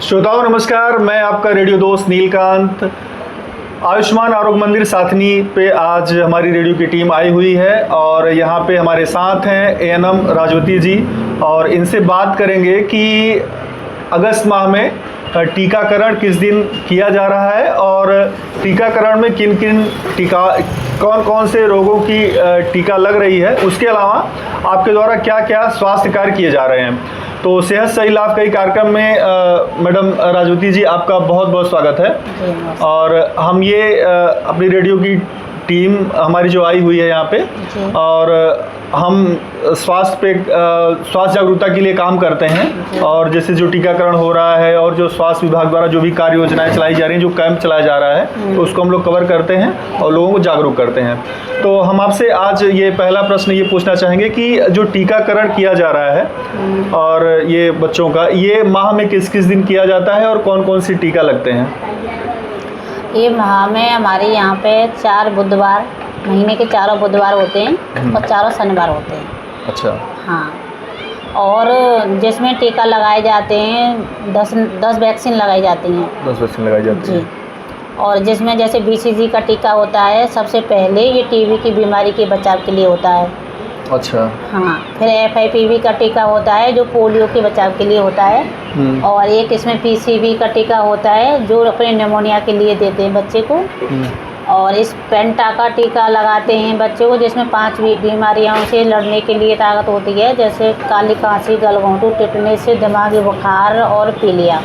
श्रोताओं नमस्कार, मैं आपका रेडियो दोस्त नीलकांत। आयुष्मान आरोग्य मंदिर साथनी पे आज हमारी रेडियो की टीम आई हुई है और यहाँ पे हमारे साथ हैं एएनएम राजवती जी और इनसे बात करेंगे कि अगस्त माह में टीकाकरण किस दिन किया जा रहा है और टीकाकरण में किन किन कौन कौन से रोगों की टीका लग रही है, उसके अलावा आपके द्वारा क्या क्या स्वास्थ्य कार्य किए जा रहे हैं। तो सेहत सही लाभ कई कार्यक्रम में मैडम राजवती जी आपका बहुत बहुत स्वागत है। और हम ये अपनी रेडियो की टीम हमारी जो आई हुई है यहाँ पे और हम स्वास्थ्य जागरूकता के लिए काम करते हैं और जैसे जो टीकाकरण हो रहा है और जो स्वास्थ्य विभाग द्वारा जो भी कार्य योजनाएं चलाई जा रही हैं, जो कैंप चलाया जा रहा है, तो उसको हम लोग कवर करते हैं और लोगों को जागरूक करते हैं। तो हम आपसे आज ये पहला प्रश्न ये पूछना चाहेंगे कि जो टीकाकरण किया जा रहा है और ये बच्चों का, ये माह में किस किस दिन किया जाता है और कौन कौन सी टीका लगते हैं? ये माह में हमारे यहाँ पे 4 बुधवार, महीने के 4 बुधवार होते हैं और 4 शनिवार होते हैं। अच्छा। हाँ, और जिसमें टीका लगाए जाते हैं 10 वैक्सीन लगाई जाती हैं। 10 वैक्सीन लगाई जाती हैं। और जिसमें जैसे BCG का टीका होता है, सबसे पहले ये टीबी की बीमारी के बचाव के लिए होता है। अच्छा। हाँ, फिर FIPV का टीका होता है जो पोलियो के बचाव के लिए होता है। और एक इसमें PCV का टीका होता है जो अपने निमोनिया के लिए देते हैं बच्चे को। और इस पेंटा का टीका लगाते हैं बच्चों को, जिसमें 5 बीमारियों से लड़ने के लिए ताकत होती है, जैसे काली खांसी, गलघोंटू, टिटनेस, दिमागी बुखार और पीलिया।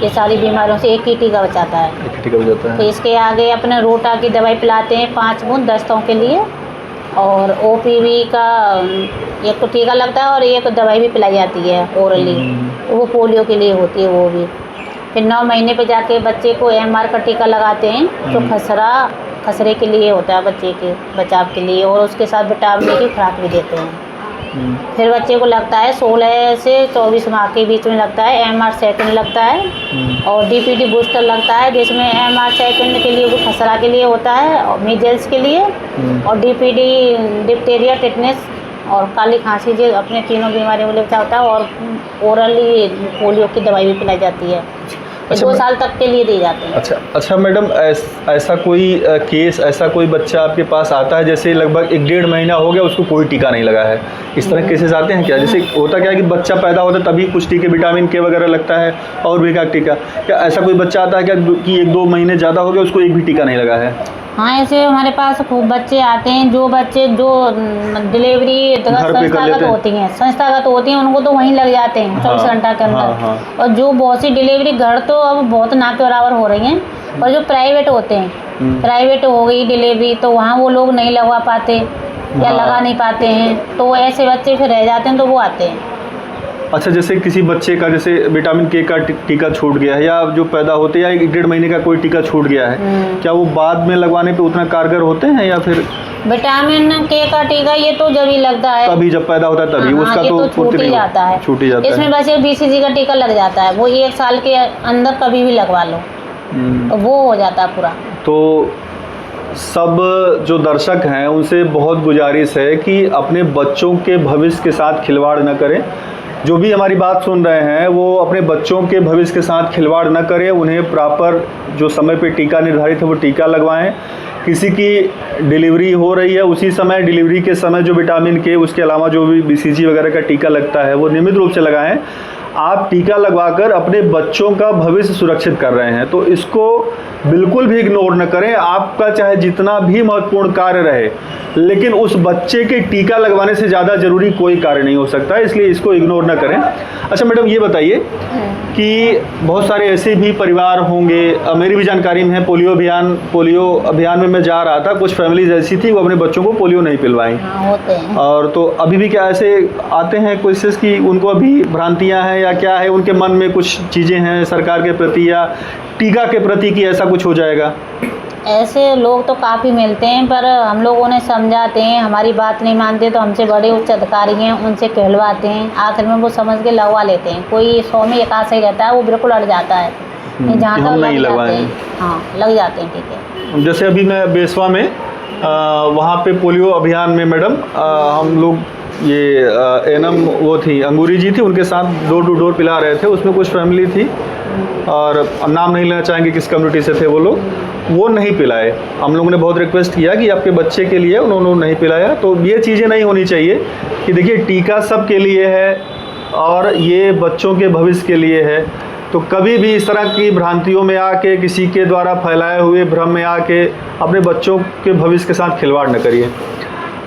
ये सारी बीमारियों से एक ही टीका बचाता है। एक टीका बचाता है। तो इसके आगे अपने रोटा की दवाई पिलाते हैं 5 बूंद दस्तों के लिए। और OPV का एक तो टीका लगता है और एक दवाई भी पिलाई जाती है ओरली, वो पोलियो के लिए होती है वो भी। फिर 9 महीने पे जाके बच्चे को MR का टीका लगाते हैं जो खसरे के लिए होता है, बच्चे के बचाव के लिए, और उसके साथ विटामिन की खुराक भी देते हैं। फिर बच्चे को लगता है 16 से 24 माह के बीच में लगता है MR सेकंड लगता है। और DPT बूस्टर लगता है, जिसमें MR सेकंड के लिए खसरा के लिए होता है और मीजल्स के लिए, और DPT डिप्टेरिया, टिटनेस और काली खांसी, जो अपने तीनों बीमारियों के लिए बचाव होता है। और ओरली पोलियो की दवाई भी पिलाई जाती है। अच्छा, 2 साल तक के लिए दी जाती है। अच्छा मैडम, ऐसा कोई केस, ऐसा कोई बच्चा आपके पास आता है जैसे लगभग 1-1.5 महीना हो गया उसको कोई टीका नहीं लगा है, इस तरह केसेस आते हैं क्या? जैसे होता क्या है कि बच्चा पैदा होता है तभी कुछ टीके, विटामिन K वगैरह लगता है और भी का टीका, क्या ऐसा कोई बच्चा आता है क्या कि 1-2 महीने ज़्यादा हो गया उसको एक भी टीका नहीं लगा है? हाँ, ऐसे हमारे पास खूब बच्चे आते हैं जो डिलीवरी संस्थागत होती हैं उनको तो वहीं लग जाते हैं 24 घंटा के अंदर। और जो बहुत सी डिलीवरी घर तो अब बहुत ना के बराबर हो रही हैं, और जो प्राइवेट होते हैं, प्राइवेट हो गई डिलीवरी, तो वहाँ वो लोग नहीं लगवा पाते या लगा नहीं पाते हैं, तो ऐसे बच्चे फिर रह जाते हैं, तो वो आते हैं। अच्छा, जैसे किसी बच्चे का जैसे विटामिन K का टीका छूट गया है या जो पैदा होते हैं या 1-1.5 महीने का कोई टीका छूट गया है, क्या वो बाद में लगवाने पे उतना कारगर होते हैं या फिर? विटामिन K का टीका ये तो जब ही लगता है, तभी जब पैदा होता है तभी। हाँ, उसका तो छूट ही जाता है। इसमें बस एक BCG का टीका लग जाता है, वो 1 साल के अंदर कभी भी लगवा लो तो वो हो जाता है पूरा। तो सब जो दर्शक हैं उनसे बहुत गुजारिश है कि अपने बच्चों के भविष्य के साथ खिलवाड़ न करें। जो भी हमारी बात सुन रहे हैं वो अपने बच्चों के भविष्य के साथ खिलवाड़ न करें, उन्हें प्रॉपर जो समय पे टीका निर्धारित है वो टीका लगवाएं। किसी की डिलीवरी हो रही है उसी समय, डिलीवरी के समय जो विटामिन K, उसके अलावा जो भी BCG वगैरह का टीका लगता है वो नियमित रूप से लगाएं। आप टीका लगवाकर अपने बच्चों का भविष्य सुरक्षित कर रहे हैं, तो इसको बिल्कुल भी इग्नोर न करें। आपका चाहे जितना भी महत्वपूर्ण कार्य रहे, लेकिन उस बच्चे के टीका लगवाने से ज़्यादा जरूरी कोई कार्य नहीं हो सकता, इसलिए इसको इग्नोर न करें। अच्छा मैडम, ये बताइए कि बहुत सारे ऐसे भी परिवार होंगे, मेरी भी जानकारी में है, पोलियो अभियान में मैं जा रहा था, कुछ फैमिलीज ऐसी थी वो अपने बच्चों को पोलियो नहीं पिलवाई। होते हैं। और तो अभी भी क्या ऐसे आते हैं कोशिश कि उनको अभी भ्रांतियां हैं या क्या है, उनके मन में कुछ चीज़ें हैं सरकार के प्रति या टीका के प्रति कि ऐसा कुछ हो जाएगा? ऐसे लोग तो काफ़ी मिलते हैं, पर हम लोगों ने समझाते हैं, हमारी बात नहीं मानते तो हमसे बड़े उच्च अधिकारी हैं उनसे कहलवाते हैं, आखिर में वो समझ के लगवा लेते हैं। कोई 100 में 81 ही रहता है, वो बिल्कुल अड़ जाता है, जहाँ तक लग जाते हैं। हाँ, लग जाते हैं। ठीक है। जैसे अभी मैं बेसवा में वहाँ पे पोलियो अभियान में मैडम हम लोग ये एनम वो थी अंगूरी जी थी, उनके साथ डोर टू डोर पिला रहे थे। उसमें कुछ फैमिली थी और नाम नहीं लेना चाहेंगे किस कम्युनिटी से थे वो लोग, वो नहीं पिलाए। हम लोगों ने बहुत रिक्वेस्ट किया कि आपके बच्चे के लिए, उन्होंने नहीं पिलाया। तो ये चीज़ें नहीं होनी चाहिए कि देखिए टीका सब के लिए है और ये बच्चों के भविष्य के लिए है। तो कभी भी इस तरह की भ्रांतियों में आके, किसी के द्वारा फैलाए हुए भ्रम में आके अपने बच्चों के भविष्य के साथ खिलवाड़ न करिए।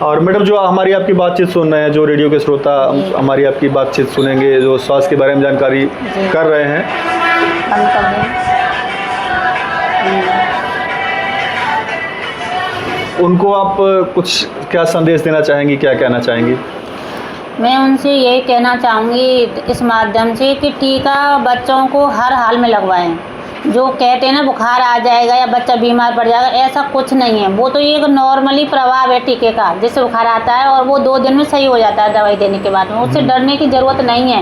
और मैडम जो हमारी आपकी बातचीत सुन रहे हैं, जो रेडियो के श्रोता हमारी आपकी बातचीत सुनेंगे, जो स्वास्थ्य के बारे में जानकारी कर रहे हैं, उनको आप कुछ क्या संदेश देना चाहेंगी, क्या कहना चाहेंगी? मैं उनसे यही कहना चाहूँगी इस माध्यम से कि टीका बच्चों को हर हाल में लगवाएं। जो कहते हैं ना बुखार आ जाएगा या बच्चा बीमार पड़ जाएगा, ऐसा कुछ नहीं है। वो तो एक नॉर्मली प्रभाव है टीके का, जिससे बुखार आता है और वो 2 दिन में सही हो जाता है दवाई देने के बाद में। उससे डरने की ज़रूरत नहीं है।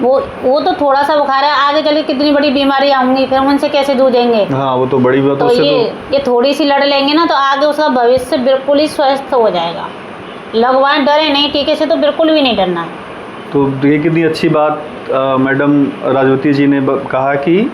वो तो थोड़ा सा बुखार है, आगे चले कितनी बड़ी बीमारी आऊँगी, फिर उनसे कैसे जूझेंगे? हाँ, वो तो बड़ी बात। तो ये थोड़ी सी लड़ लेंगे ना तो आगे उसका भविष्य बिल्कुल ही स्वस्थ हो जाएगा। लगवाएं, डरे नहीं, टीके से तो बिल्कुल भी नहीं डरना है। तो ये कितनी अच्छी बात मैडम राजवती जी ने कहा कि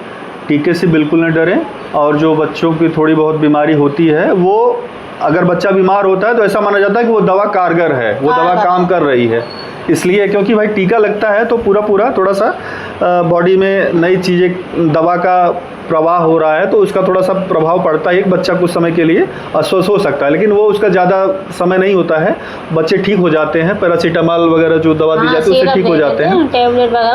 टीके से बिल्कुल न डरें। और जो बच्चों की थोड़ी बहुत बीमारी होती है, वो अगर बच्चा बीमार होता है तो ऐसा माना जाता है कि वो दवा कारगर है, वो दवा काम कर रही है। इसलिए क्योंकि भाई टीका लगता है तो पूरा थोड़ा सा बॉडी में नई चीज़ें, दवा का प्रवाह हो रहा है तो उसका थोड़ा सा प्रभाव पड़ता है। एक बच्चा कुछ समय के लिए अस्वस्थ हो सकता है, लेकिन वो उसका ज़्यादा समय नहीं होता है। बच्चे ठीक हो जाते हैं, पैरासीटामोल वगैरह जो दवा दी जाती है उससे ठीक हो जाते हैं।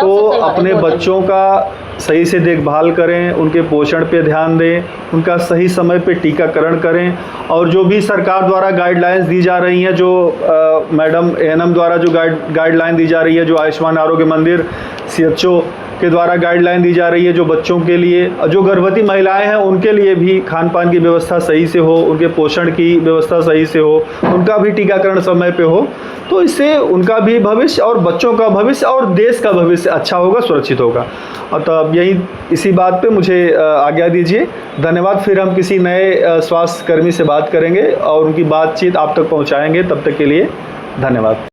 तो अपने बच्चों का सही से देखभाल करें, उनके पोषण पे ध्यान दें, उनका सही समय पे टीकाकरण करें। और जो भी सरकार द्वारा गाइडलाइंस दी जा रही हैं, जो मैडम एएनएम द्वारा जो गाइडलाइन दी जा रही है, जो आयुष्मान आरोग्य मंदिर CHO के द्वारा गाइडलाइन दी जा रही है, जो बच्चों के लिए, जो गर्भवती महिलाएं हैं उनके लिए भी खान पान की व्यवस्था सही से हो, उनके पोषण की व्यवस्था सही से हो, उनका भी टीकाकरण समय पे हो, तो इससे उनका भी भविष्य और बच्चों का भविष्य और देश का भविष्य अच्छा होगा, सुरक्षित होगा। और तो अब यही इसी बात पे मुझे आज्ञा दीजिए। धन्यवाद। फिर हम किसी नए स्वास्थ्य कर्मी से बात करेंगे और उनकी बातचीत आप तक पहुँचाएँगे। तब तक के लिए धन्यवाद।